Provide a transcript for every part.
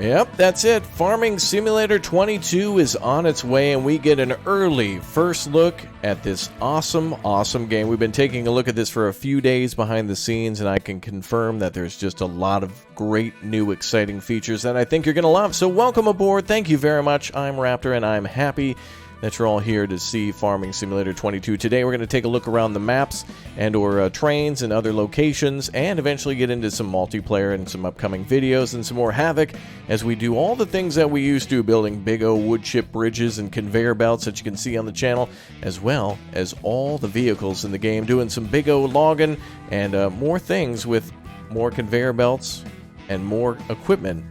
Yep, that's it. Farming Simulator 22 is on its way, and we get an early first look at this awesome game. We've been taking a look at this for a few days behind the scenes, and I can confirm that there's just a lot of great, new, exciting features that I think you're going to love. So welcome aboard. Thank you very much. I'm Raptor, and I'm happy that you're all here to see Farming Simulator 22. Today we're going to take a look around the maps and or trains and other locations, and eventually get into some multiplayer and some upcoming videos and some more havoc as we do all the things that we used to, building big old wood chip bridges and conveyor belts that you can see on the channel, as well as all the vehicles in the game, doing some big old logging and more things with more conveyor belts and more equipment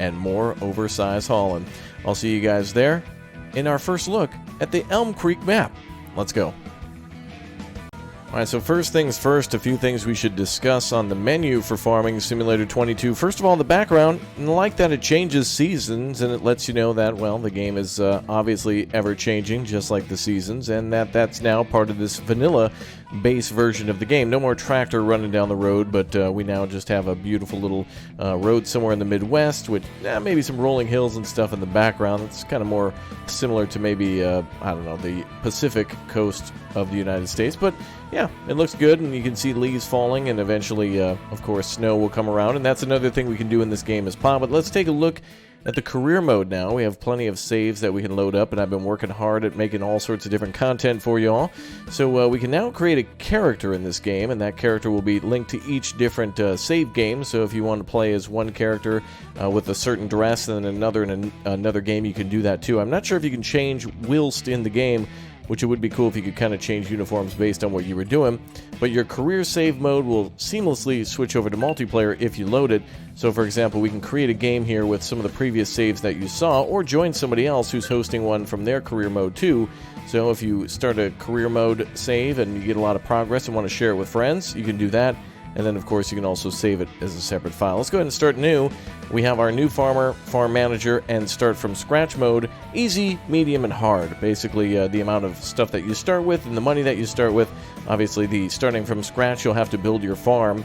and more oversized hauling. I'll see you guys there in our first look at the Elm Creek map. Let's go. Alright, so first things first, a few things we should discuss on the menu for Farming Simulator 22. First of all, the background, like that it changes seasons, and it lets you know that, well, the game is obviously ever-changing, just like the seasons, and that's now part of this vanilla base version of the game. No more tractor running down the road, but we now just have a beautiful little road somewhere in the Midwest with maybe some rolling hills and stuff in the background. It's kind of more similar to maybe, I don't know, the Pacific coast of the United States, but yeah, it looks good, and you can see leaves falling, and eventually, of course, snow will come around, and that's another thing we can do in this game as well. But let's take a look at the career mode now. We have plenty of saves that we can load up, and I've been working hard at making all sorts of different content for you all. So we can now create a character in this game, and that character will be linked to each different save game. So if you want to play as one character with a certain dress and then another in another game, you can do that too. I'm not sure if you can change whilst in the game, which it would be cool if you could kind of change uniforms based on what you were doing. But your career save mode will seamlessly switch over to multiplayer if you load it. So for example, we can create a game here with some of the previous saves that you saw, or join somebody else who's hosting one from their career mode too. So if you start a career mode save and you get a lot of progress and want to share it with friends, you can do that. And then, of course, you can also save it as a separate file. Let's go ahead and start new. We have our new farmer, farm manager, and start from scratch mode. Easy, medium, and hard. Basically, the amount of stuff that you start with and the money that you start with. Obviously, the starting from scratch, you'll have to build your farm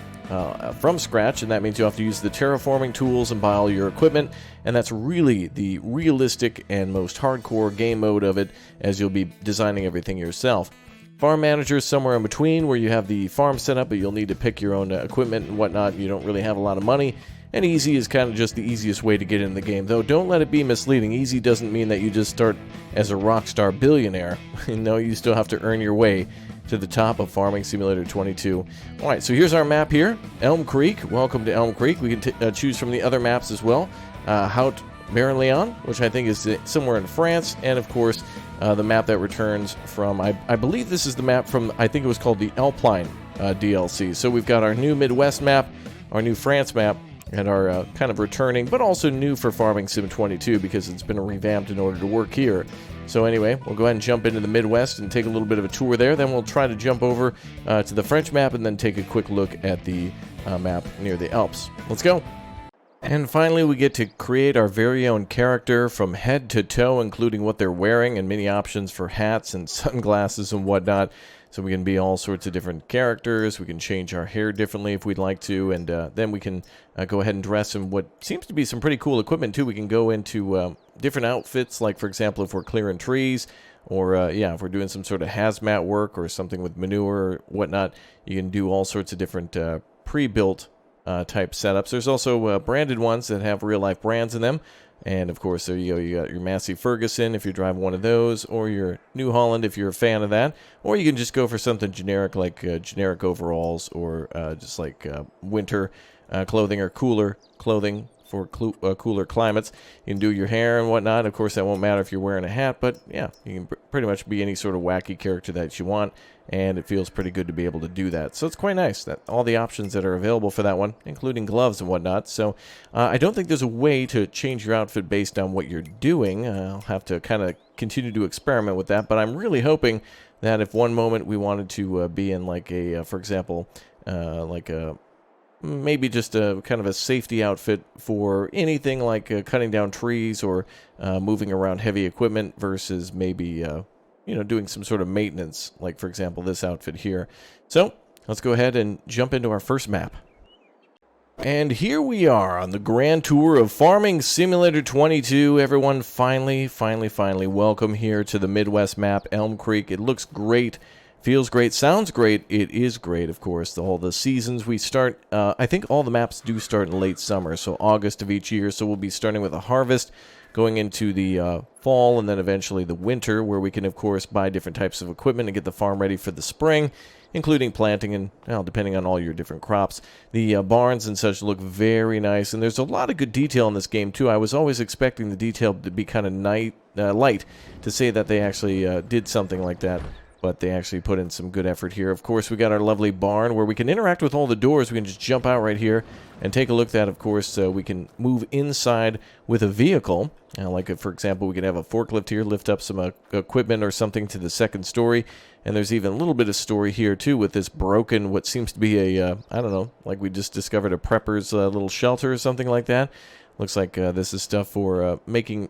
from scratch, and that means you'll have to use the terraforming tools and buy all your equipment. And that's really the realistic and most hardcore game mode of it, as you'll be designing everything yourself. Farm manager is somewhere in between, where you have the farm set up, but you'll need to pick your own equipment and whatnot. You don't really have a lot of money. And easy is kind of just the easiest way to get in the game. Though, don't let it be misleading. Easy doesn't mean that you just start as a rockstar billionaire. No, you still have to earn your way to the top of Farming Simulator 22. Alright, so here's our map here. Elm Creek. Welcome to Elm Creek. We can choose from the other maps as well. Haut Beyleron, which I think is somewhere in France. And, of course, the map that returns from, I believe this is the map from, I think it was called the Alpine DLC. So we've got our new Midwest map, our new France map, and our kind of returning, but also new for Farming Sim 22 because it's been revamped in order to work here. So anyway, we'll go ahead and jump into the Midwest and take a little bit of a tour there. Then we'll try to jump over to the French map and then take a quick look at the map near the Alps. Let's go. And finally, we get to create our very own character from head to toe, including what they're wearing and many options for hats and sunglasses and whatnot. So we can be all sorts of different characters. We can change our hair differently if we'd like to, and then we can go ahead and dress in what seems to be some pretty cool equipment too. We can go into different outfits, like for example, if we're clearing trees, or yeah, if we're doing some sort of hazmat work or something with manure or whatnot. You can do all sorts of different pre-built type setups. There's also branded ones that have real-life brands in them. And, of course, there you go. You got your Massey Ferguson if you're driving one of those, or your New Holland if you're a fan of that. Or you can just go for something generic like generic overalls, or just like winter clothing or cooler clothing for cooler climates. You can do your hair and whatnot. Of course, that won't matter if you're wearing a hat, but yeah, you can pretty much be any sort of wacky character that you want, and it feels pretty good to be able to do that. So it's quite nice that all the options that are available for that one, including gloves and whatnot. So I don't think there's a way to change your outfit based on what you're doing. I'll have to kind of continue to experiment with that, but I'm really hoping that if one moment we wanted to be in like a, for example, like a maybe just a kind of a safety outfit for anything like cutting down trees or moving around heavy equipment versus maybe you know, doing some sort of maintenance, like for example this outfit here. So let's go ahead and jump into our first map. And here we are on the grand tour of Farming Simulator 22. Everyone, finally, welcome here to the Midwest map, Elm Creek. It looks great, feels great, sounds great. It is great, of course. All the seasons we start, I think all the maps do start in late summer, so August of each year. So we'll be starting with a harvest, going into the fall, and then eventually the winter, where we can, of course, buy different types of equipment and get the farm ready for the spring, including planting and, well, depending on all your different crops. The barns and such look very nice, and there's a lot of good detail in this game, too. I was always expecting the detail to be kind of light, to say that they actually did something like that, but they actually put in some good effort here. Of course, we got our lovely barn, where we can interact with all the doors. We can just jump out right here and take a look at that. Of course, we can move inside with a vehicle. Like, for example, we can have a forklift here, lift up some equipment or something to the second story. And there's even a little bit of story here, too, with this broken, what seems to be a, I don't know, like we just discovered a prepper's little shelter or something like that. Looks like this is stuff for making,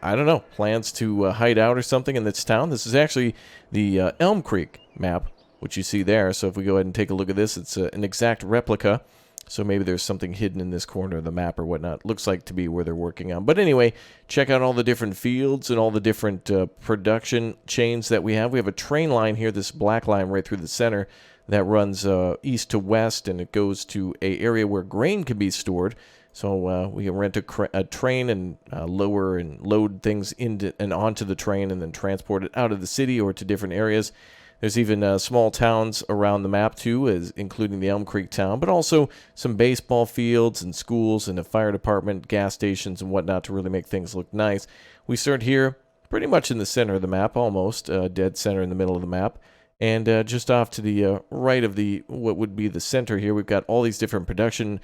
I don't know, plans to hide out or something in this town. This is actually the Elm Creek map, which you see there. So if we go ahead and take a look at this, it's an exact replica. So maybe there's something hidden in this corner of the map or whatnot. Looks like to be where they're working on. But anyway, check out all the different fields and all the different production chains that we have. We have a train line here, this black line right through the center, that runs east to west, and it goes to an area where grain can be stored. So we can rent a train and lower and load things into and onto the train and then transport it out of the city or to different areas. There's even small towns around the map, too, including the Elm Creek town, but also some baseball fields and schools and a fire department, gas stations, and whatnot to really make things look nice. We start here pretty much in the center of the map, almost, dead center in the middle of the map. And just off to the right of what would be the center here, we've got all these different production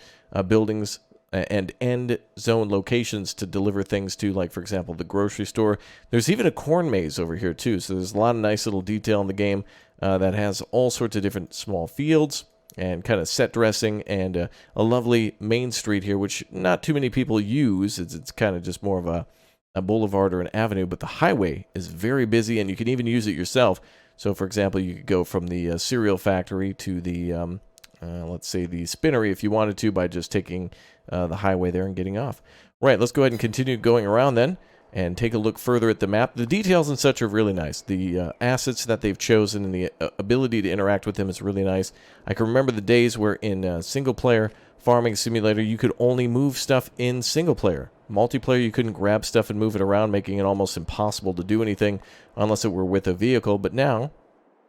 buildings and end zone locations to deliver things to, like, for example, the grocery store. There's even a corn maze over here, too, so there's a lot of nice little detail in the game that has all sorts of different small fields and kind of set dressing and a lovely main street here, which not too many people use. It's kind of just more of a boulevard or an avenue, but the highway is very busy, and you can even use it yourself. So, for example, you could go from the cereal factory to the let's say the spinnery if you wanted to, by just taking the highway there and getting off. Right, let's go ahead and continue going around then and take a look further at the map. The details and such are really nice. The assets that they've chosen and the ability to interact with them is really nice. I can remember the days where in single-player Farming Simulator you could only move stuff in single-player. Multiplayer, you couldn't grab stuff and move it around, making it almost impossible to do anything unless it were with a vehicle. But now,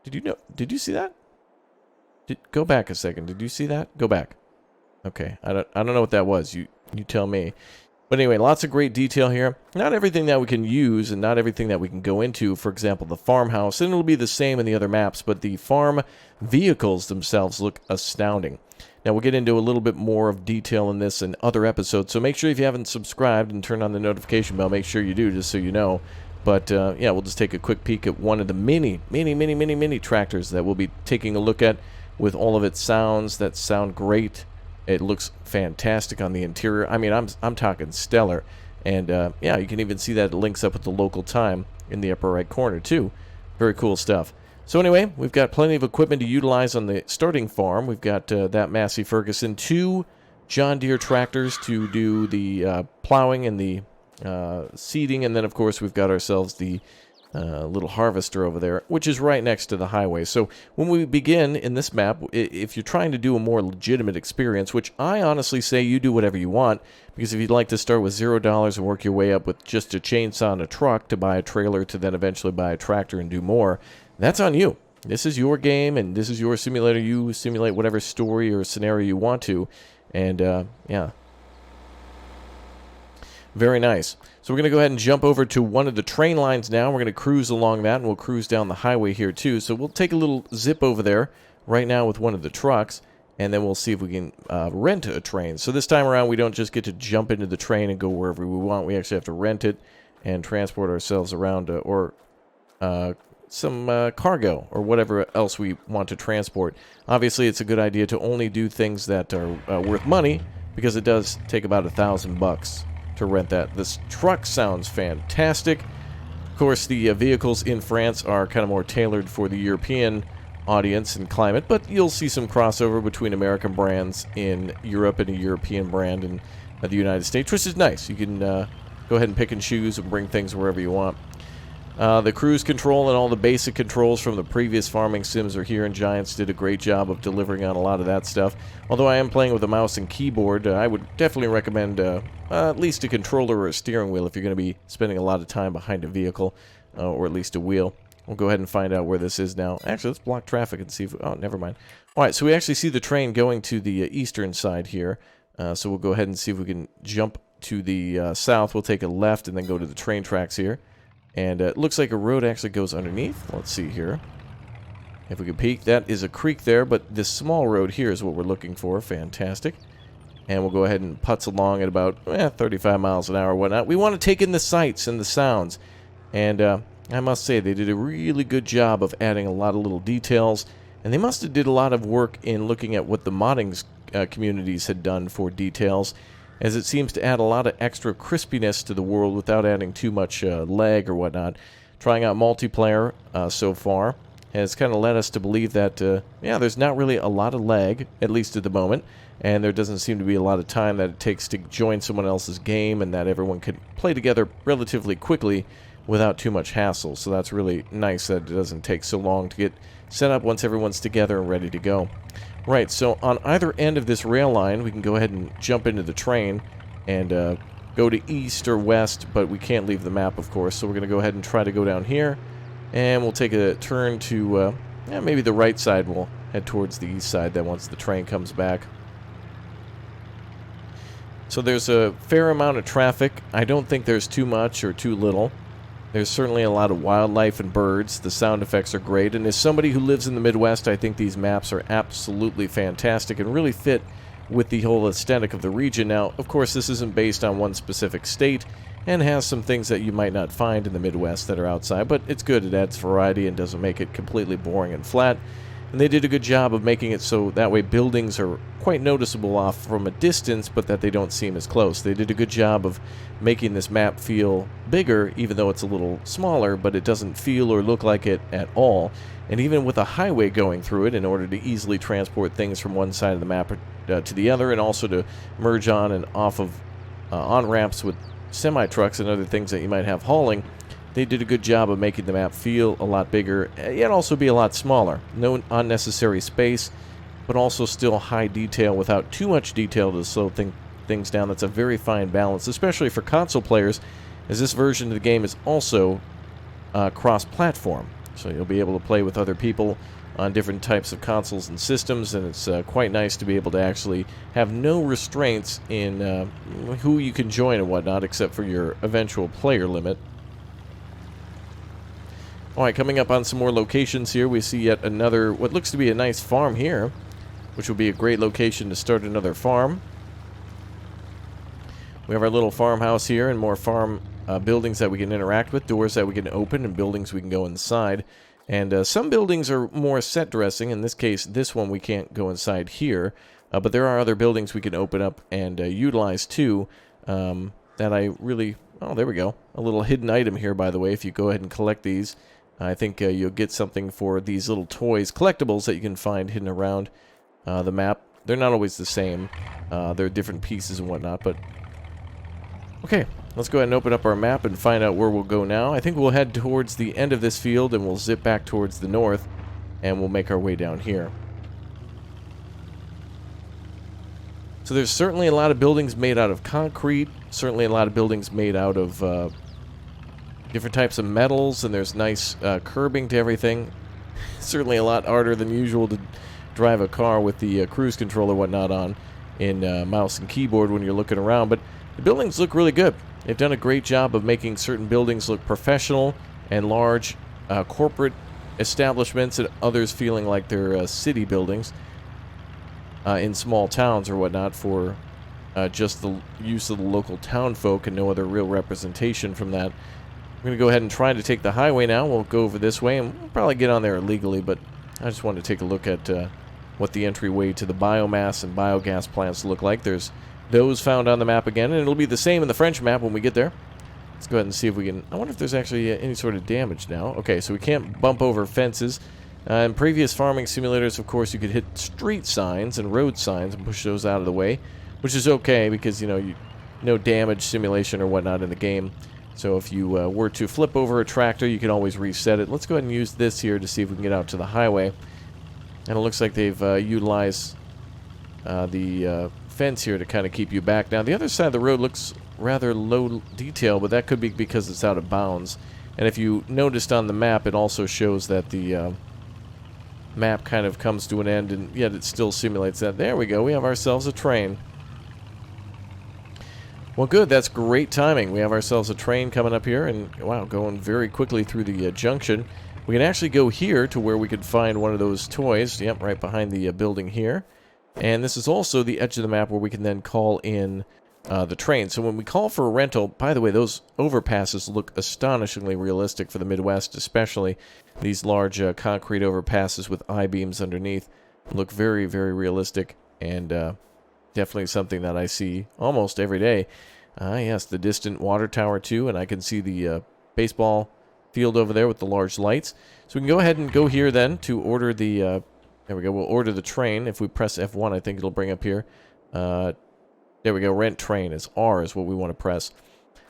did you see that? Go back a second. Did you see that? Go back. Okay, I don't know what that was. You tell me. But anyway, lots of great detail here. Not everything that we can use and not everything that we can go into. For example, the farmhouse, and it'll be the same in the other maps, but the farm vehicles themselves look astounding. Now, we'll get into a little bit more of detail in this in other episodes, so make sure if you haven't subscribed and turned on the notification bell, make sure you do, just so you know. But, yeah, we'll just take a quick peek at one of the many tractors that we'll be taking a look at, with all of its sounds that sound great. It looks fantastic on the interior. I mean, I'm talking stellar. And yeah, you can even see that it links up with the local time in the upper right corner too. Very cool stuff. So anyway, we've got plenty of equipment to utilize on the starting farm. We've got that Massey Ferguson, 2 John Deere tractors to do the plowing and the seeding, and then of course we've got ourselves the little harvester over there, which is right next to the highway. So when we begin in this map, if you're trying to do a more legitimate experience, which I honestly say you do whatever you want, because if you'd like to start with $0 and work your way up with just a chainsaw and a truck to buy a trailer to then eventually buy a tractor and do more, that's on you. This is your game, and this is your simulator. You simulate whatever story or scenario you want to, and yeah. Very nice. So we're going to go ahead and jump over to one of the train lines now. We're going to cruise along that, and we'll cruise down the highway here too. So we'll take a little zip over there right now with one of the trucks, and then we'll see if we can rent a train. So this time around, we don't just get to jump into the train and go wherever we want. We actually have to rent it and transport ourselves around or some cargo or whatever else we want to transport. Obviously, it's a good idea to only do things that are worth money, because it does take about $1,000 to rent that. This truck sounds fantastic. Of course, the vehicles in France are kind of more tailored for the European audience and climate, but you'll see some crossover between American brands in Europe and a European brand in the United States, which is nice. You can go ahead and pick and choose and bring things wherever you want. The cruise control and all the basic controls from the previous farming sims are here, and Giants did a great job of delivering on a lot of that stuff. Although I am playing with a mouse and keyboard, I would definitely recommend at least a controller or a steering wheel if you're going to be spending a lot of time behind a vehicle, or at least a wheel. We'll go ahead and find out where this is now. Actually, let's block traffic and see if... Oh, never mind. Alright, so we actually see the train going to the eastern side here. So we'll go ahead and see if we can jump to the south. We'll take a left and then go to the train tracks here. And it looks like a road actually goes underneath. Let's see here. If we can peek, that is a creek there, but this small road here is what we're looking for. Fantastic. And we'll go ahead and putz along at about 35 miles an hour or whatnot. We want to take in the sights and the sounds. And I must say, they did a really good job of adding a lot of little details. And they must have did a lot of work in looking at what the modding communities had done for details, as it seems to add a lot of extra crispiness to the world without adding too much lag or whatnot. Trying out multiplayer so far has kind of led us to believe that, there's not really a lot of lag, at least at the moment, and there doesn't seem to be a lot of time that it takes to join someone else's game, and that everyone can play together relatively quickly without too much hassle. So that's really nice that it doesn't take so long to get set up once everyone's together and ready to go. Right, so on either end of this rail line, we can go ahead and jump into the train and go to east or west, but we can't leave the map, of course, so we're going to go ahead and try to go down here, and we'll take a turn to, maybe the right side. We'll head towards the east side then once the train comes back. So there's a fair amount of traffic. I don't think there's too much or too little. There's certainly a lot of wildlife and birds. The sound effects are great. And as somebody who lives in the Midwest, I think these maps are absolutely fantastic and really fit with the whole aesthetic of the region. Now, of course, this isn't based on one specific state and has some things that you might not find in the Midwest that are outside, but it's good. It adds variety and doesn't make it completely boring and flat. And they did a good job of making it so that way buildings are quite noticeable off from a distance, but that they don't seem as close. They did a good job of making this map feel bigger, even though it's a little smaller, but it doesn't feel or look like it at all. And even with a highway going through it, in order to easily transport things from one side of the map to the other, and also to merge on and off of on-ramps with semi-trucks and other things that you might have hauling, they did a good job of making the map feel a lot bigger, yet also be a lot smaller. No unnecessary space, but also still high detail without too much detail to slow things down. That's a very fine balance, especially for console players, as this version of the game is also cross-platform. So you'll be able to play with other people on different types of consoles and systems, and it's quite nice to be able to actually have no restraints in who you can join and whatnot, except for your eventual player limit. Alright, coming up on some more locations here, we see yet another, what looks to be a nice farm here, which will be a great location to start another farm. We have our little farmhouse here, and more farm buildings that we can interact with, doors that we can open, and buildings we can go inside. And some buildings are more set dressing. In this case, this one we can't go inside here, but there are other buildings we can open up and utilize too, that I really... Oh, there we go. A little hidden item here, by the way. If you go ahead and collect these, I think you'll get something for these little toys, collectibles that you can find hidden around the map. They're not always the same. They're different pieces and whatnot, but... Okay, let's go ahead and open up our map and find out where we'll go now. I think we'll head towards the end of this field, and we'll zip back towards the north, and we'll make our way down here. So there's certainly a lot of buildings made out of concrete, certainly a lot of buildings made out of different types of metals, and there's nice curbing to everything. Certainly a lot harder than usual to drive a car with the cruise control or whatnot on in mouse and keyboard when you're looking around, but the buildings look really good. They've done a great job of making certain buildings look professional and large corporate establishments, and others feeling like they're city buildings in small towns or whatnot for just the use of the local town folk and no other real representation from that. We're going to go ahead and try to take the highway now. We'll go over this way, and we'll probably get on there illegally, but I just wanted to take a look at what the entryway to the biomass and biogas plants look like. There's those found on the map again, and it'll be the same in the French map when we get there. Let's go ahead and see if we can... I wonder if there's actually any sort of damage now. Okay, so we can't bump over fences. In previous farming simulators, of course, you could hit street signs and road signs and push those out of the way, which is okay because, you know, no damage simulation or whatnot in the game. So if you were to flip over a tractor, you can always reset it. Let's go ahead and use this here to see if we can get out to the highway. And it looks like they've utilized the fence here to kind of keep you back. Now, the other side of the road looks rather low detail, but that could be because it's out of bounds. And if you noticed on the map, it also shows that the map kind of comes to an end, and yet it still simulates that. There we go. We have ourselves a train. Well, good. That's great timing. We have ourselves a train coming up here, and wow, going very quickly through the junction. We can actually go here to where we could find one of those toys. Yep, right behind the building here. And this is also the edge of the map where we can then call in the train. So when we call for a rental, by the way, those overpasses look astonishingly realistic for the Midwest, especially. These large concrete overpasses with I-beams underneath look very, very realistic, and definitely something that I see almost every day. Yes, the distant water tower too, and I can see the baseball field over there with the large lights. So we can go ahead and go here then to order the, there we go, we'll order the train. If we press F1, I think it'll bring up here. There we go, rent train is R is what we want to press.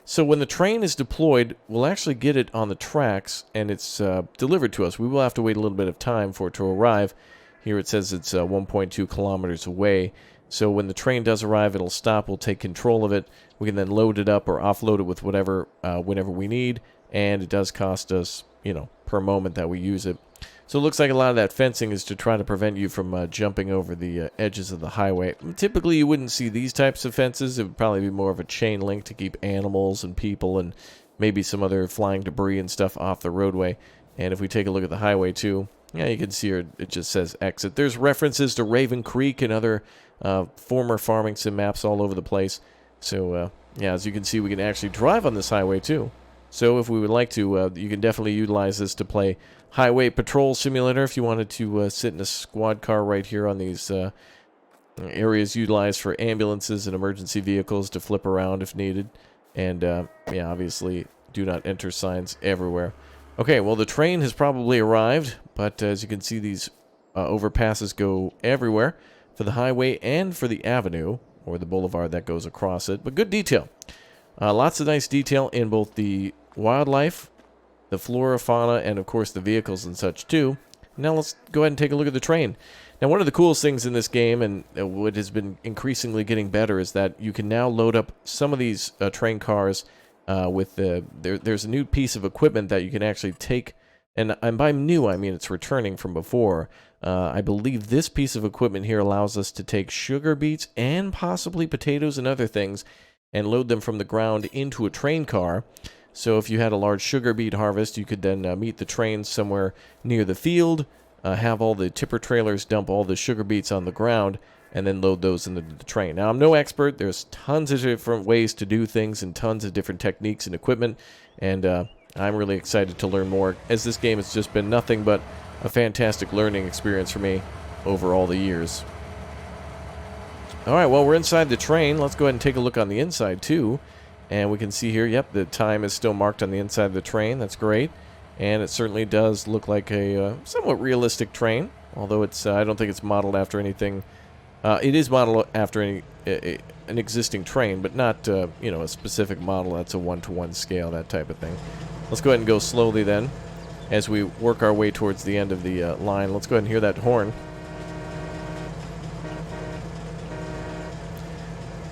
So when the train is deployed, we'll actually get it on the tracks, and it's delivered to us. We will have to wait a little bit of time for it to arrive. Here it says it's 1.2 kilometers away. So when the train does arrive, it'll stop. We'll take control of it. We can then load it up or offload it with whatever, whenever we need. And it does cost us, you know, per moment that we use it. So it looks like a lot of that fencing is to try to prevent you from jumping over the edges of the highway. Typically, you wouldn't see these types of fences. It would probably be more of a chain link to keep animals and people and maybe some other flying debris and stuff off the roadway. And if we take a look at the highway, too, yeah, you can see here it just says exit. There's references to Raven Creek and other former farming sim maps all over the place. So, yeah, as you can see, we can actually drive on this highway, too. So if we would like to, you can definitely utilize this to play Highway Patrol Simulator if you wanted to sit in a squad car right here on these areas utilized for ambulances and emergency vehicles to flip around if needed. And, yeah, obviously, do not enter signs everywhere. Okay, well, the train has probably arrived, but as you can see, these overpasses go everywhere for the highway and for the avenue, or the boulevard that goes across it. But good detail. Lots of nice detail in both the wildlife, the flora, fauna, and of course the vehicles and such too. Now let's go ahead and take a look at the train. Now one of the coolest things in this game, and what has been increasingly getting better, is that you can now load up some of these train cars with there's a new piece of equipment that you can actually take, and by new I mean it's returning from before. I believe this piece of equipment here allows us to take sugar beets and possibly potatoes and other things and load them from the ground into a train car. So if you had a large sugar beet harvest, you could then meet the train somewhere near the field, have all the tipper trailers dump all the sugar beets on the ground, and then load those into the train. Now, I'm no expert. There's tons of different ways to do things and tons of different techniques and equipment, and I'm really excited to learn more, as this game has just been nothing but a fantastic learning experience for me over all the years. Alright, well, we're inside the train. Let's go ahead and take a look on the inside, too. And we can see here, yep, the time is still marked on the inside of the train. That's great. And it certainly does look like a somewhat realistic train, although it's I don't think it's modeled after anything. It is modeled after an existing train, but not, you know, a specific model that's a one-to-one scale, that type of thing. Let's go ahead and go slowly then as we work our way towards the end of the line. Let's go ahead and hear that horn.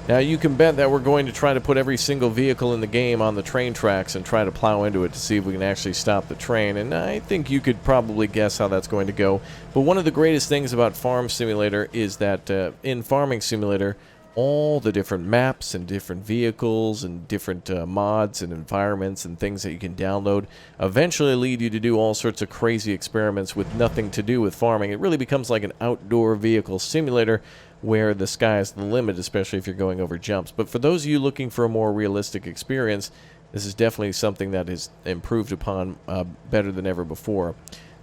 Now, you can bet that we're going to try to put every single vehicle in the game on the train tracks and try to plow into it to see if we can actually stop the train, and I think you could probably guess how that's going to go. But one of the greatest things about Farm Simulator is that in Farming Simulator, all the different maps and different vehicles and different mods and environments and things that you can download eventually lead you to do all sorts of crazy experiments with nothing to do with farming. It really becomes like an outdoor vehicle simulator where the sky is the limit, especially if you're going over jumps. But for those of you looking for a more realistic experience, this is definitely something that is improved upon better than ever before.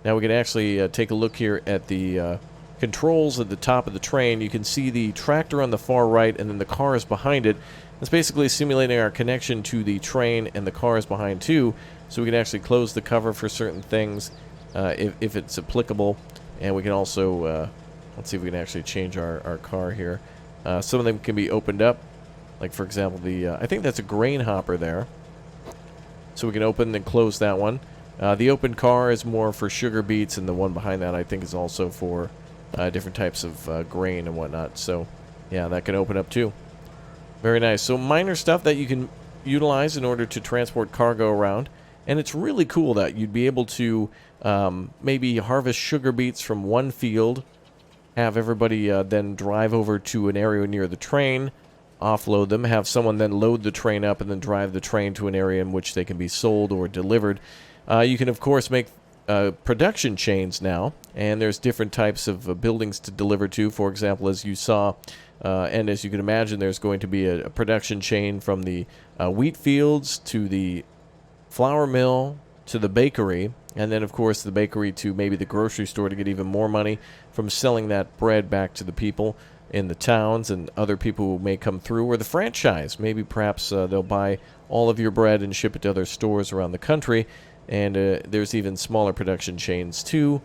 Now we can actually take a look here at the controls at the top of the train. You can see the tractor on the far right and then the cars behind it. It's basically simulating our connection to the train and the cars behind too, so we can actually close the cover for certain things. if it's applicable. And we can also, let's see if we can actually change our car here. Some of them can be opened up. Like, for example, I think that's a grain hopper there. So we can open and close that one. The open car is more for sugar beets, and the one behind that I think is also for different types of grain and whatnot. So, yeah, that can open up too. Very nice. So minor stuff that you can utilize in order to transport cargo around. And it's really cool that you'd be able to maybe harvest sugar beets from one field, have everybody then drive over to an area near the train, offload them, have someone then load the train up, and then drive the train to an area in which they can be sold or delivered. You can, of course, make production chains now, and there's different types of buildings to deliver to. For example, as you saw, and as you can imagine, there's going to be a production chain from the wheat fields to the flour mill to the bakery, and then, of course, the bakery to maybe the grocery store to get even more money from selling that bread back to the people in the towns and other people who may come through, or the franchise. Maybe perhaps they'll buy all of your bread and ship it to other stores around the country. And there's even smaller production chains too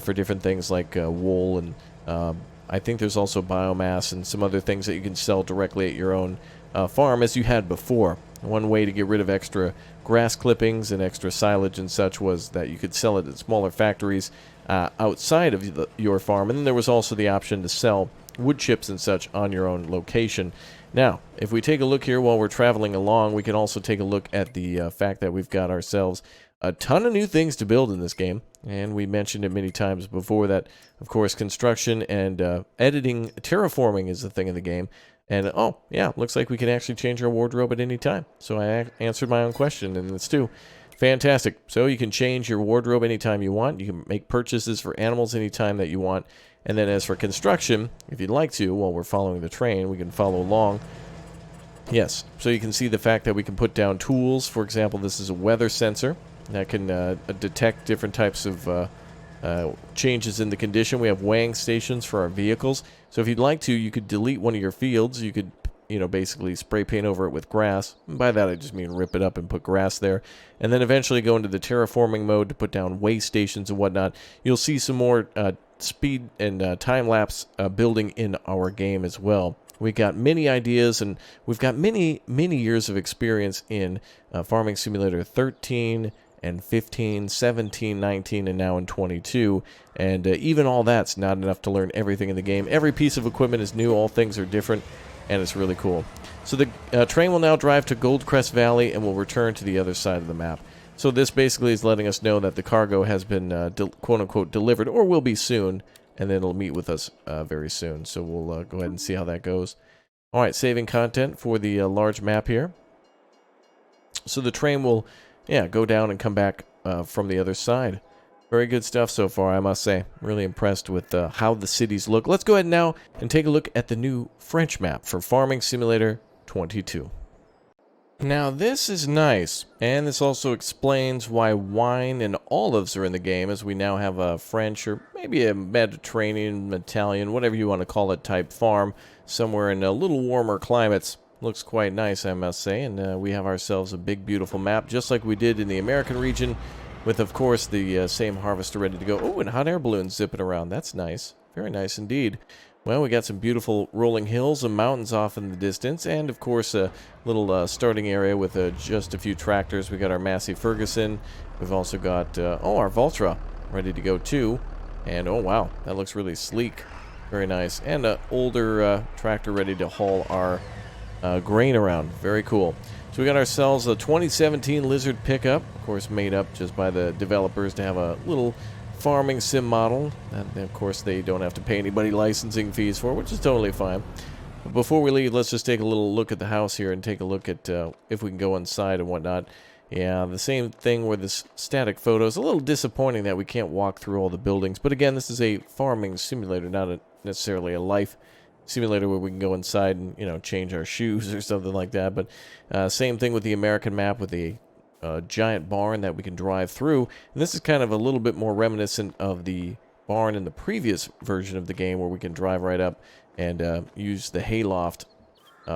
for different things like wool, and I think there's also biomass and some other things that you can sell directly at your own farm, as you had before. One way to get rid of extra grass clippings and extra silage and such was that you could sell it at smaller factories outside of your farm. And then there was also the option to sell wood chips and such on your own location. Now, if we take a look here while we're traveling along, we can also take a look at the fact that we've got ourselves a ton of new things to build in this game. And we mentioned it many times before that, of course, construction and editing, terraforming is the thing in the game. And, oh, yeah, looks like we can actually change our wardrobe at any time. So I answered my own question, and it's too fantastic. So you can change your wardrobe anytime you want. You can make purchases for animals anytime that you want. And then as for construction, if you'd like to, while we're following the train, we can follow along. Yes, so you can see the fact that we can put down tools. For example, this is a weather sensor that can detect different types of changes in the condition. We have weighing stations for our vehicles. So if you'd like to, you could delete one of your fields. You could, basically spray paint over it with grass. And by that, I just mean rip it up and put grass there. And then eventually go into the terraforming mode to put down weigh stations and whatnot. You'll see some more speed and time-lapse building in our game as well. We've got many ideas, and we've got many years of experience in Farming Simulator 13 and 15, 17, 19, and now in 22. And even all that's not enough to learn everything in the game. Every piece of equipment is new, all things are different, and it's really cool. So the train will now drive to Goldcrest Valley and will return to the other side of the map. So this basically is letting us know that the cargo has been quote-unquote delivered, or will be soon, and then it'll meet with us very soon. So we'll go ahead and see how that goes. Alright, saving content for the large map here. So the train will, go down and come back from the other side. Very good stuff so far, I must say. Really impressed with how the cities look. Let's go ahead now and take a look at the new French map for Farming Simulator 22. Now this is nice, and this also explains why wine and olives are in the game, as we now have a French or maybe a Mediterranean, Italian, whatever you want to call it, type farm somewhere in a little warmer climates. Looks quite nice, I must say, and we have ourselves a big beautiful map, just like we did in the American region, with of course the same harvester ready to go. Oh, and hot air balloons zipping around. That's nice. Very nice indeed. Well, we got some beautiful rolling hills and mountains off in the distance, and of course a little starting area with just a few tractors. We got our Massey Ferguson. We've also got our Valtra ready to go too. And oh wow, that looks really sleek. Very nice. And an older tractor ready to haul our grain around. Very cool. So we got ourselves a 2017 Lizard pickup, of course made up just by the developers to have a little farming sim model that, of course, they don't have to pay anybody licensing fees for, which is totally fine. But before we leave, let's just take a little look at the house here and take a look at if we can go inside and whatnot. Yeah, the same thing with this static photos. A little disappointing that we can't walk through all the buildings. But again, this is a farming simulator, not necessarily a life simulator where we can go inside and, change our shoes or something like that. But same thing with the American map with the giant barn that we can drive through. And this is kind of a little bit more reminiscent of the barn in the previous version of the game, where we can drive right up and use the hayloft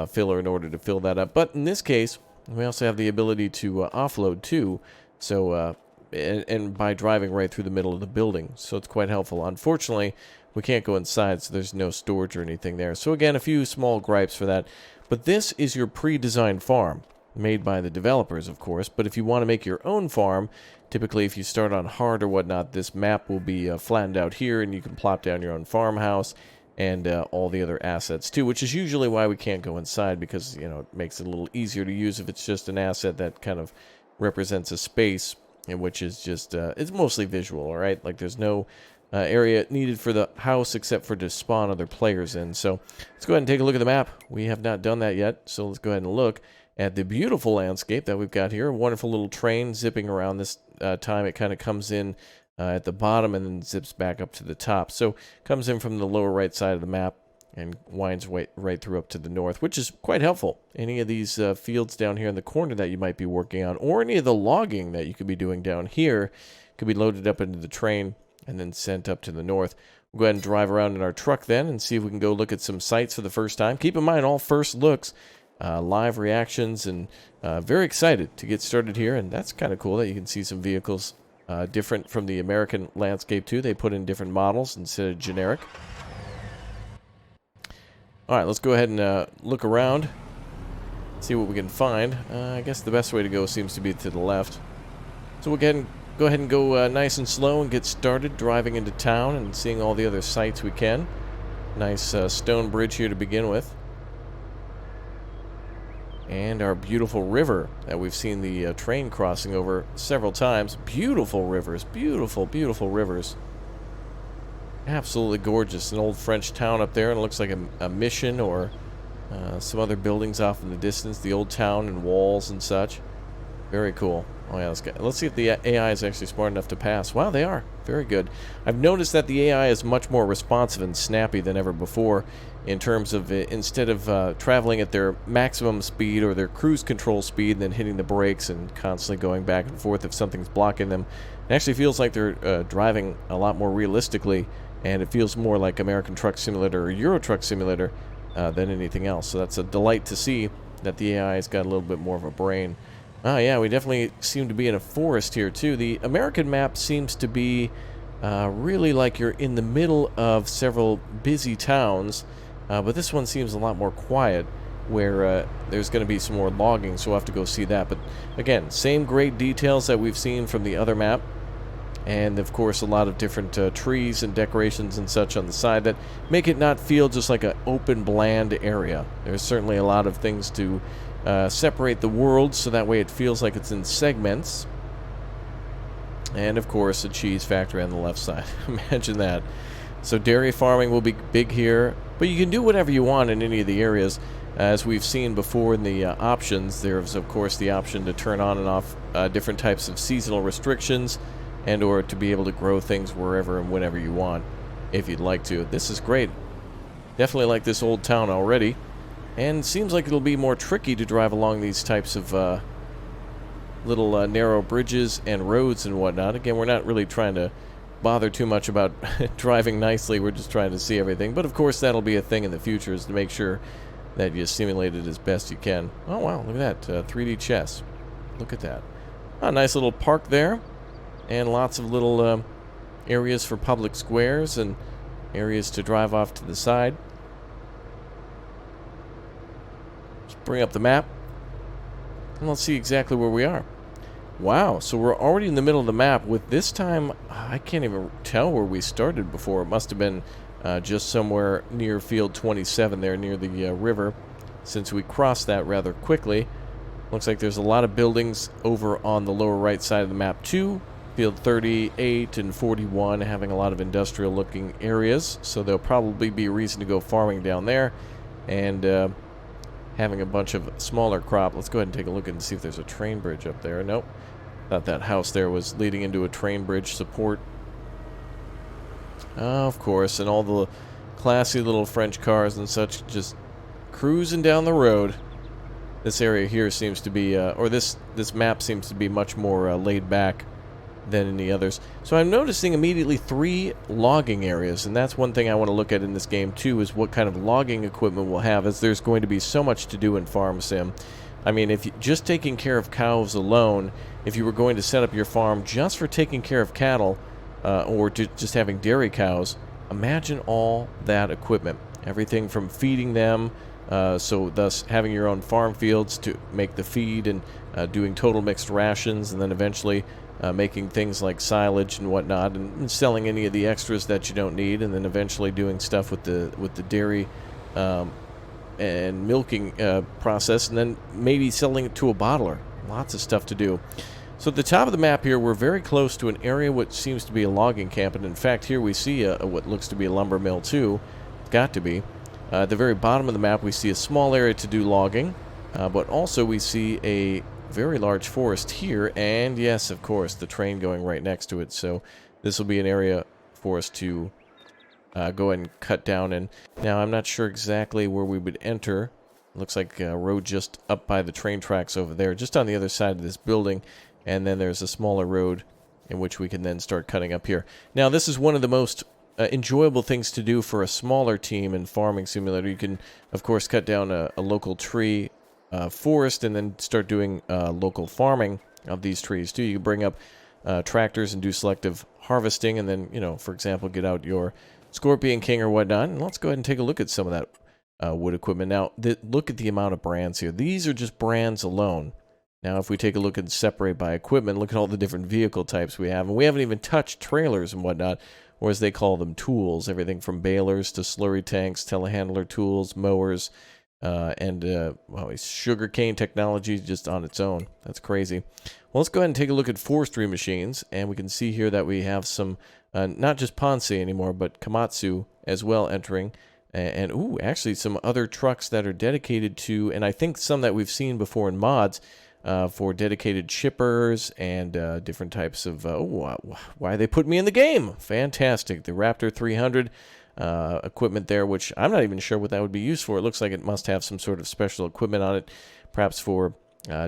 filler in order to fill that up. But in this case, we also have the ability to offload too. So and by driving right through the middle of the building. So it's quite helpful. Unfortunately, we can't go inside, so there's no storage or anything there. So again, a few small gripes for that. But this is your pre-designed farm, made by the developers, of course. But if you want to make your own farm, typically if you start on hard or whatnot, this map will be flattened out here, and you can plop down your own farmhouse and all the other assets too, which is usually why we can't go inside, because, you know, it makes it a little easier to use if it's just an asset that kind of represents a space, and which is just, it's mostly visual, all right? Like, there's no area needed for the house except for to spawn other players in. So let's go ahead and take a look at the map. We have not done that yet, so let's go ahead and look at the beautiful landscape that we've got here. A wonderful little train zipping around. This time it kind of comes in at the bottom and then zips back up to the top. So comes in from the lower right side of the map and winds right through up to the north, which is quite helpful. Any of these fields down here in the corner that you might be working on, or any of the logging that you could be doing down here, could be loaded up into the train and then sent up to the north. We'll go ahead and drive around in our truck then and see if we can go look at some sites for the first time. Keep in mind, all first looks, live reactions, and very excited to get started here. And that's kind of cool that you can see some vehicles different from the American landscape too. They put in different models instead of generic. All right, let's go ahead and look around, see what we can find. I guess the best way to go seems to be to the left. So we'll go ahead and go nice and slow and get started driving into town and seeing all the other sites we can. Nice stone bridge here to begin with. And our beautiful river that we've seen the train crossing over several times. Beautiful rivers, beautiful, beautiful rivers. Absolutely gorgeous. An old French town up there, and it looks like a mission or some other buildings off in the distance. The old town and walls and such. Very cool. Oh yeah, let's see if the AI is actually smart enough to pass. Wow, they are. Very good. I've noticed that the AI is much more responsive and snappy than ever before, in terms of instead of traveling at their maximum speed or their cruise control speed and then hitting the brakes and constantly going back and forth if something's blocking them. It actually feels like they're driving a lot more realistically, and it feels more like American Truck Simulator or Euro Truck Simulator than anything else. So that's a delight to see that the AI has got a little bit more of a brain. Oh yeah, we definitely seem to be in a forest here too. The American map seems to be really like you're in the middle of several busy towns, but this one seems a lot more quiet, where there's going to be some more logging, so we'll have to go see that. But again, same great details that we've seen from the other map, and of course a lot of different trees and decorations and such on the side that make it not feel just like an open, bland area. There's certainly a lot of things to separate the world, so that way it feels like it's in segments. And of course a cheese factory on the left side. Imagine that. So dairy farming will be big here, but you can do whatever you want in any of the areas. As we've seen before in the options, there's of course the option to turn on and off different types of seasonal restrictions, and or to be able to grow things wherever and whenever you want, if you'd like to. This is great. Definitely like this old town already. And seems like it'll be more tricky to drive along these types of little narrow bridges and roads and whatnot. Again, we're not really trying to bother too much about driving nicely. We're just trying to see everything. But of course, that'll be a thing in the future, is to make sure that you simulate it as best you can. Oh wow, look at that 3D chess. Look at that. A nice little park there, and lots of little areas for public squares and areas to drive off to the side. Bring up the map, and let's see exactly where we are. Wow, so we're already in the middle of the map. With this time, I can't even tell where we started before. It must have been just somewhere near field 27 there, near the river, since we crossed that rather quickly. Looks like there's a lot of buildings over on the lower right side of the map too. Field 38 and 41 having a lot of industrial looking areas, so there'll probably be a reason to go farming down there, and having a bunch of smaller crop. Let's go ahead and take a look and see if there's a train bridge up there. Nope. Thought that house there was leading into a train bridge support. Of course, and all the classy little French cars and such just cruising down the road. This area here seems to be, or this map seems to be much more laid back than any others. So I'm noticing immediately 3 logging areas, and that's one thing I want to look at in this game too, is what kind of logging equipment we'll have, as there's going to be so much to do in Farm Sim. I mean, if you, just taking care of cows alone, if you were going to set up your farm just for taking care of cattle, or just having dairy cows, imagine all that equipment. Everything from feeding them, so thus having your own farm fields to make the feed, and doing total mixed rations, and then eventually making things like silage and whatnot, and selling any of the extras that you don't need, and then eventually doing stuff with the dairy and milking process, and then maybe selling it to a bottler. Lots of stuff to do. So at the top of the map here, we're very close to an area what seems to be a logging camp, and in fact here we see what looks to be a lumber mill too. It's got to be. At the very bottom of the map we see a small area to do logging, but also we see a very large forest here, and yes, of course, the train going right next to it. So this will be an area for us to go ahead and cut down. And now I'm not sure exactly where we would enter. Looks like a road just up by the train tracks over there, just on the other side of this building. And then there's a smaller road in which we can then start cutting up here. Now, this is one of the most enjoyable things to do for a smaller team in Farming Simulator. You can, of course, cut down a local tree forest and then start doing local farming of these trees, too. You can bring up tractors and do selective harvesting, and then, you know, for example, get out your Scorpion King or whatnot. And let's go ahead and take a look at some of that wood equipment. Now, look at the amount of brands here. These are just brands alone. Now, if we take a look and separate by equipment, look at all the different vehicle types we have. And we haven't even touched trailers and whatnot, or as they call them, tools. Everything from balers to slurry tanks, telehandler tools, mowers, and well, sugarcane technology just on its own. That's crazy. Well, let's go ahead and take a look at forestry machines. And we can see here that we have some, not just Ponce anymore, but Komatsu as well entering. And ooh, actually some other trucks that are dedicated to, and I think some that we've seen before in mods, for dedicated shippers and different types of... why they put me in the game? Fantastic. The Raptor 300 equipment there, which I'm not even sure what that would be used for. It looks like it must have some sort of special equipment on it, perhaps for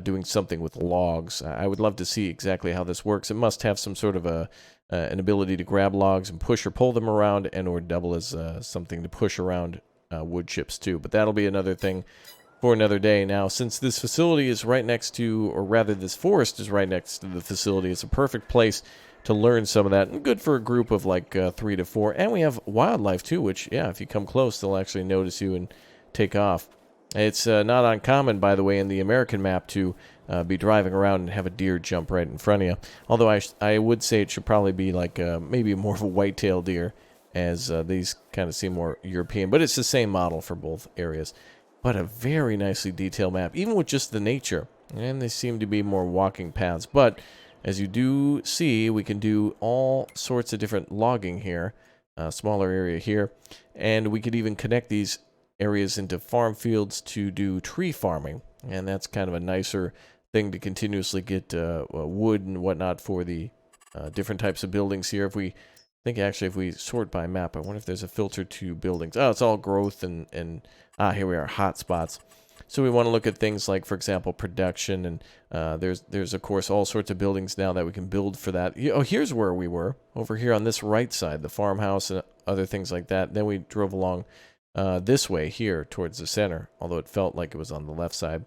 doing something with logs. I would love to see exactly how this works. It must have some sort of an ability to grab logs and push or pull them around, and or double as something to push around wood chips too. But that'll be another thing for another day. Now, since this facility is right next to, or rather this forest is right next to the facility, it's a perfect place to learn some of that. And good for a group of like 3 to 4. And we have wildlife too, which, yeah, if you come close, they'll actually notice you and take off. It's not uncommon, by the way, in the American map to be driving around and have a deer jump right in front of you. Although I would say it should probably be like maybe more of a white-tailed deer, as these kind of seem more European. But it's the same model for both areas. But a very nicely detailed map, even with just the nature. And they seem to be more walking paths. But as you do see, we can do all sorts of different logging here. Smaller area here. And we could even connect these areas into farm fields to do tree farming. And that's kind of a nicer thing to continuously get wood and whatnot for the different types of buildings here. If we think actually if we sort by map, I wonder if there's a filter to buildings. Oh, it's all growth and here we are, hotspots. So we want to look at things like, for example, production, and there's of course all sorts of buildings now that we can build for that. Oh, here's where we were, over here on this right side, the farmhouse and other things like that. Then we drove along this way here towards the center, although it felt like it was on the left side.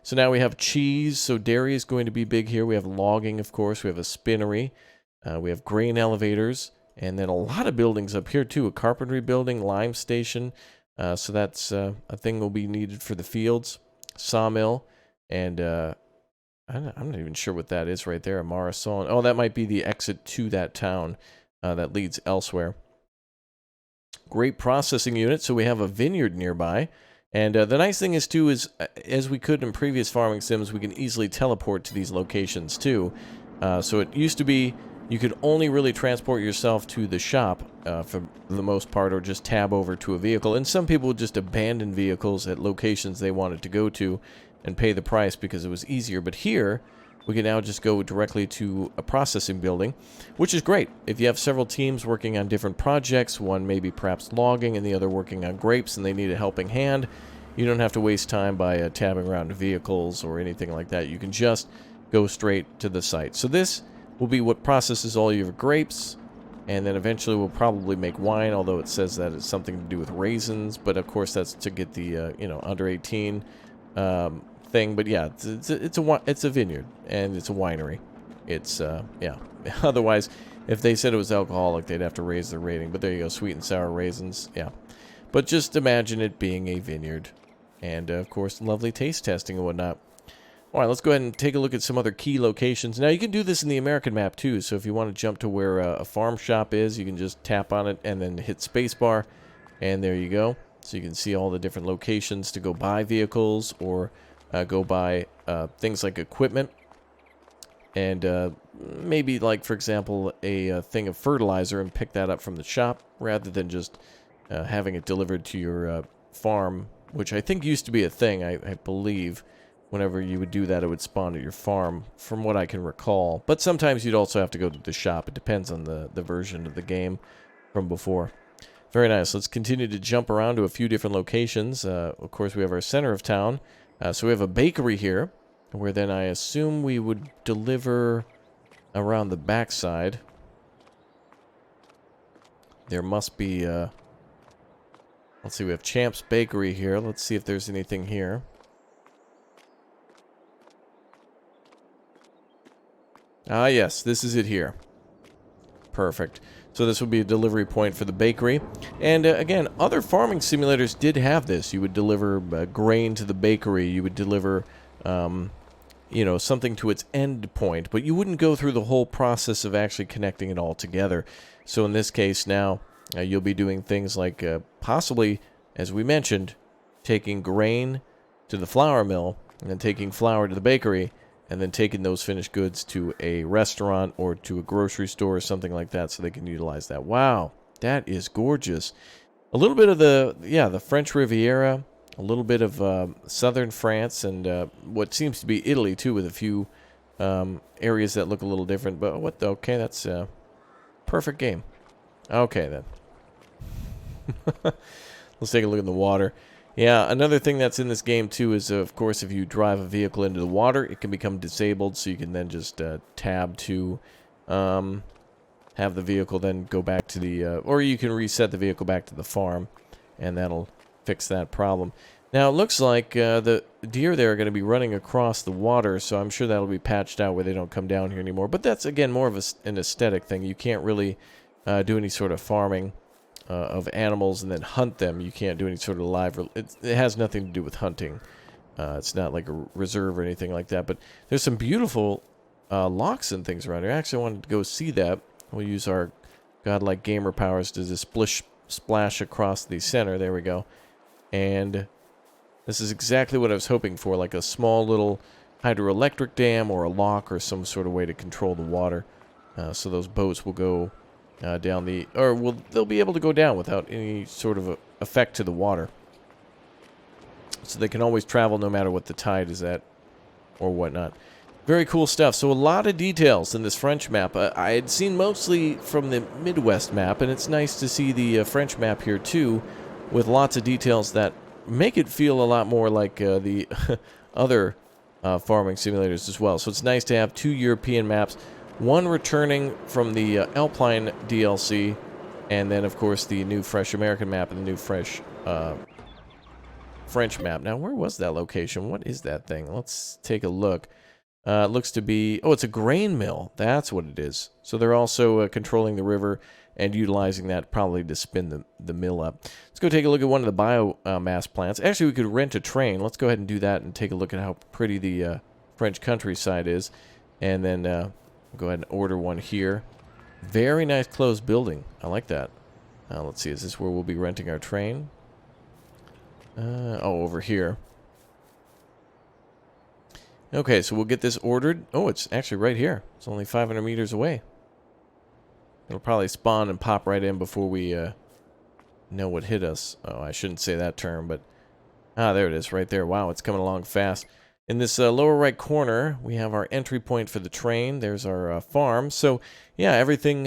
So now we have cheese, so dairy is going to be big here. We have logging, of course. We have a spinnery. We have grain elevators, and then a lot of buildings up here too. A carpentry building, lime station. So that's a thing will be needed for the fields. Sawmill, and I'm not even sure what that is right there. Amara Saw. Oh, that might be the exit to that town that leads elsewhere. Great processing unit. So we have a vineyard nearby. And the nice thing is, too, is as we could in previous farming sims, we can easily teleport to these locations, too. So it used to be you could only really transport yourself to the shop for the most part, or just tab over to a vehicle. And some people would just abandon vehicles at locations they wanted to go to and pay the price because it was easier. But here, we can now just go directly to a processing building, which is great. If you have several teams working on different projects, one maybe perhaps logging and the other working on grapes, and they need a helping hand, you don't have to waste time by tabbing around vehicles or anything like that. You can just go straight to the site. So this will be what processes all your grapes, and then eventually we'll probably make wine, although it says that it's something to do with raisins. But of course that's to get the under 18 thing, but yeah, it's a vineyard and it's a winery. It's yeah. Otherwise, if they said it was alcoholic, they'd have to raise their rating. But there you go, sweet and sour raisins. Yeah, but just imagine it being a vineyard, and of course, lovely taste testing and whatnot. All right, let's go ahead and take a look at some other key locations. Now, you can do this in the American map, too. So if you want to jump to where a farm shop is, you can just tap on it and then hit spacebar. And there you go. So you can see all the different locations to go buy vehicles or go buy things like equipment. And maybe, like, for example, a thing of fertilizer and pick that up from the shop rather than just having it delivered to your farm, which I think used to be a thing, I believe. Whenever you would do that, it would spawn at your farm, from what I can recall. But sometimes you'd also have to go to the shop. It depends on the version of the game from before. Very nice. Let's continue to jump around to a few different locations. Of course, we have our center of town. So we have a bakery here, where then I assume we would deliver around the backside. There must be... let's see, we have Champ's Bakery here. Let's see if there's anything here. Ah, yes, this is it here. Perfect. So this would be a delivery point for the bakery. And again, other farming simulators did have this. You would deliver grain to the bakery. You would deliver, you know, something to its end point. But you wouldn't go through the whole process of actually connecting it all together. So in this case now, you'll be doing things like possibly, as we mentioned, taking grain to the flour mill and then taking flour to the bakery, and then taking those finished goods to a restaurant or to a grocery store or something like that so they can utilize that. Wow, that is gorgeous. A little bit of the French Riviera, a little bit of southern France, and what seems to be Italy, too, with a few areas that look a little different. But okay, that's a perfect game. Okay, then. Let's take a look at the water. Yeah, another thing that's in this game, too, is, of course, if you drive a vehicle into the water, it can become disabled, so you can then just tab to have the vehicle then go back to the... or you can reset the vehicle back to the farm, and that'll fix that problem. Now, it looks like the deer there are going to be running across the water, so I'm sure that'll be patched out where they don't come down here anymore. But that's, again, more of an aesthetic thing. You can't really do any sort of farming of animals and then hunt them. You can't do any sort of live... It has nothing to do with hunting. It's not like a reserve or anything like that. But there's some beautiful locks and things around here. Actually, I wanted to go see that. We'll use our godlike gamer powers to just splash across the center. There we go. And this is exactly what I was hoping for, like a small little hydroelectric dam or a lock or some sort of way to control the water. So those boats will go... down the... or they'll be able to go down without any sort of effect to the water. So they can always travel no matter what the tide is at or whatnot. Very cool stuff. So a lot of details in this French map. I had seen mostly from the Midwest map, and it's nice to see the French map here too, with lots of details that make it feel a lot more like the other farming simulators as well. So it's nice to have two European maps. One returning from the Alpine DLC, and then, of course, the new fresh American map and the new fresh French map. Now, where was that location? What is that thing? Let's take a look. It looks to be... oh, it's a grain mill. That's what it is. So they're also controlling the river and utilizing that probably to spin the mill up. Let's go take a look at one of the biomass plants. Actually, we could rent a train. Let's go ahead and do that and take a look at how pretty the French countryside is. And then... go ahead and order one here. Very nice closed building. I like that. Let's see. Is this where we'll be renting our train? Oh, over here. Okay, so we'll get this ordered. Oh, it's actually right here. It's only 500 meters away. It'll probably spawn and pop right in before we know what hit us. Oh, I shouldn't say that term, but... ah, there it is, right there. Wow, it's coming along fast. In this lower right corner, we have our entry point for the train. There's our farm. So, yeah, everything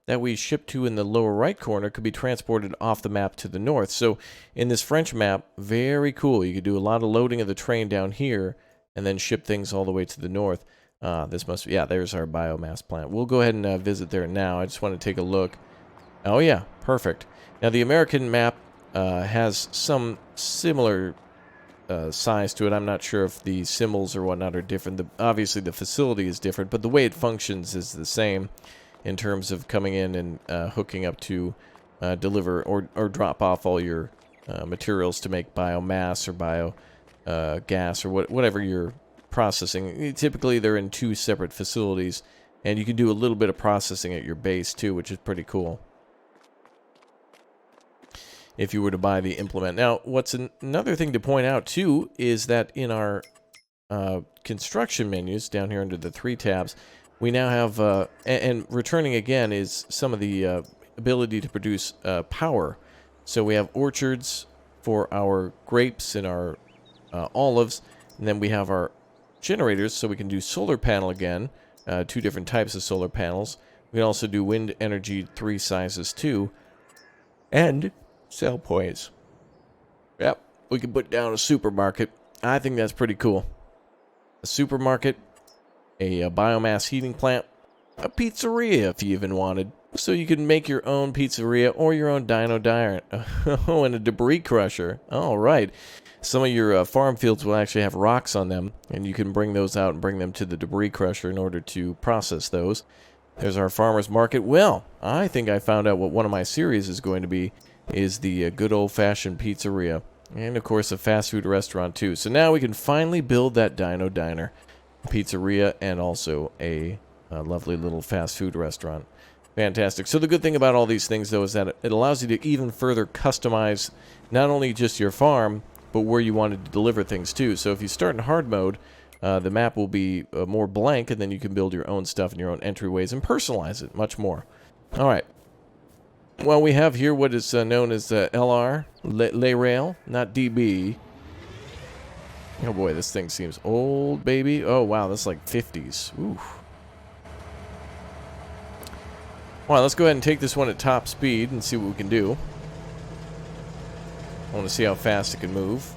that we ship to in the lower right corner could be transported off the map to the north. So, in this French map, very cool. You could do a lot of loading of the train down here and then ship things all the way to the north. This must be... yeah, there's our biomass plant. We'll go ahead and visit there now. I just want to take a look. Oh, yeah, perfect. Now, the American map has some similar... size to it. I'm not sure if the symbols or whatnot are different. Obviously, the facility is different, but the way it functions is the same in terms of coming in and hooking up to deliver or drop off all your materials to make biomass or gas or whatever you're processing. Typically, they're in 2 separate facilities, and you can do a little bit of processing at your base too, which is pretty cool if you were to buy the implement. Now, what's another thing to point out too is that in our construction menus down here under the 3 tabs, we now have, and returning again is some of the ability to produce power. So we have orchards for our grapes and our olives, and then we have our generators, so we can do solar panel again, 2 different types of solar panels. We can also do wind energy 3 sizes too, and sell points. Yep, we can put down a supermarket. I think that's pretty cool. A supermarket, a biomass heating plant, a pizzeria if you even wanted. So you can make your own pizzeria or your own dino diner. Oh, and a debris crusher. All right. Some of your farm fields will actually have rocks on them, and you can bring those out and bring them to the debris crusher in order to process those. There's our farmer's market. Well, I think I found out what one of my series is going to be, is the good old-fashioned pizzeria. And, of course, a fast food restaurant, too. So now we can finally build that dino diner, pizzeria, and also a lovely little fast food restaurant. Fantastic. So the good thing about all these things, though, is that it allows you to even further customize not only just your farm, but where you wanted to deliver things, too. So if you start in hard mode, the map will be more blank, and then you can build your own stuff and your own entryways and personalize it much more. All right. Well, we have here what is known as LR, lay rail, not DB. Oh boy, this thing seems old, baby. Oh wow, that's like 50s. Ooh. Well, let's go ahead and take this one at top speed and see what we can do. I want to see how fast it can move.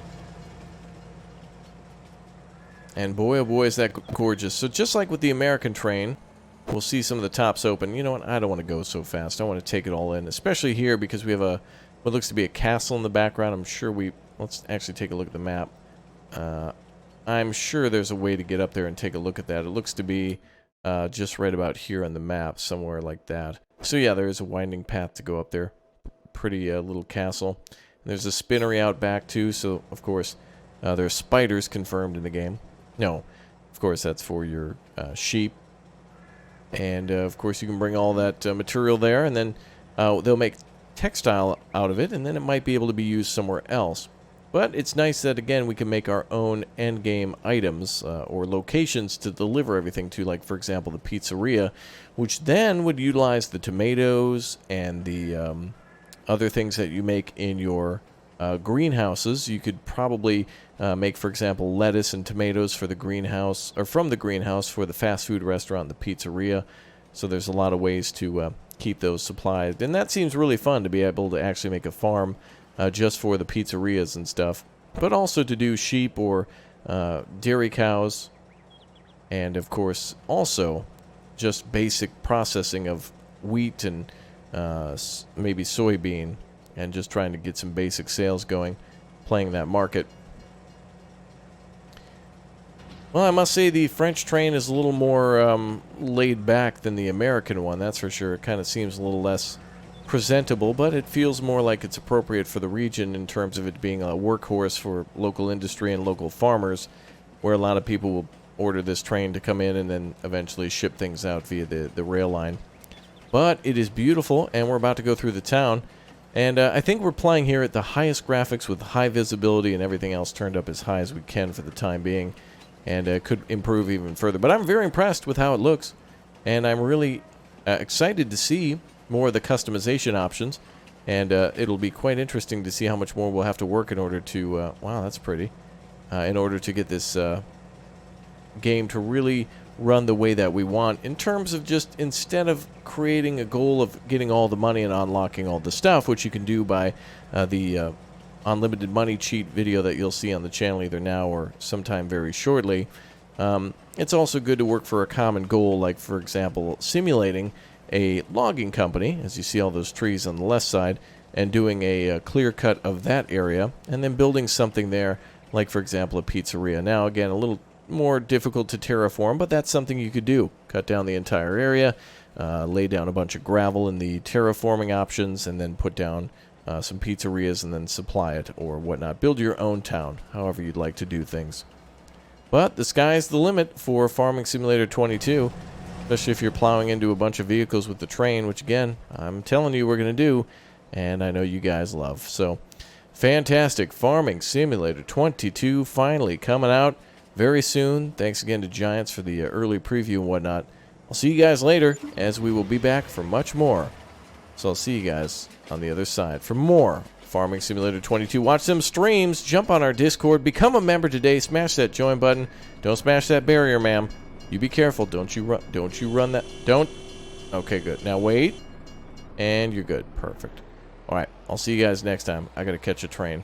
And boy, oh boy, is that gorgeous. So just like with the American train, we'll see some of the tops open. You know what? I don't want to go so fast. I want to take it all in, especially here because we have what looks to be a castle in the background. I'm sure let's actually take a look at the map. I'm sure there's a way to get up there and take a look at that. It looks to be just right about here on the map, somewhere like that. So yeah, there is a winding path to go up there. Pretty little castle. And there's a spinnery out back too, so of course there's spiders confirmed in the game. No, of course that's for your sheep. And of course you can bring all that material there, and then they'll make textile out of it, and then it might be able to be used somewhere else. But it's nice that, again, we can make our own endgame items or locations to deliver everything to, like, for example, the pizzeria, which then would utilize the tomatoes and the other things that you make in your greenhouses. You could probably make, for example, lettuce and tomatoes for the greenhouse, or from the greenhouse for the fast food restaurant, the pizzeria. So there's a lot of ways to keep those supplied. And that seems really fun to be able to actually make a farm just for the pizzerias and stuff, but also to do sheep or dairy cows, and of course also just basic processing of wheat and maybe soybean, and just trying to get some basic sales going, playing that market. Well, I must say the French train is a little more laid back than the American one, that's for sure. It kind of seems a little less presentable, but it feels more like it's appropriate for the region in terms of it being a workhorse for local industry and local farmers, where a lot of people will order this train to come in and then eventually ship things out via the rail line. But it is beautiful, and we're about to go through the town, and I think we're playing here at the highest graphics with high visibility and everything else turned up as high as we can for the time being, and could improve even further. But I'm very impressed with how it looks, and I'm really excited to see more of the customization options, and it'll be quite interesting to see how much more we'll have to work in order to wow, that's pretty, in order to get this game to really run the way that we want, in terms of just, instead of creating a goal of getting all the money and unlocking all the stuff, which you can do by the unlimited money cheat video that you'll see on the channel either now or sometime very shortly. It's also good to work for a common goal, like, for example, simulating a logging company, as you see all those trees on the left side, and doing a clear cut of that area, and then building something there like for example a pizzeria. Now again, a little more difficult to terraform, but that's something you could do. Cut down the entire area, lay down a bunch of gravel in the terraforming options, and then put down some pizzerias and then supply it or whatnot. Build your own town, however you'd like to do things. But the sky's the limit for Farming Simulator 22, especially if you're plowing into a bunch of vehicles with the train, which again, I'm telling you we're going to do, and I know you guys love. So, fantastic. Farming Simulator 22 finally coming out very soon. Thanks again to Giants for the early preview and whatnot. I'll see you guys later, as we will be back for much more. So I'll see you guys on the other side for more Farming Simulator 22. Watch them streams, jump on our Discord, become a member today, smash that join button. Don't smash that barrier, ma'am. You be careful. Don't you run that. Don't. Okay, good. Now wait. And you're good. Perfect. All right. I'll see you guys next time. I got to catch a train.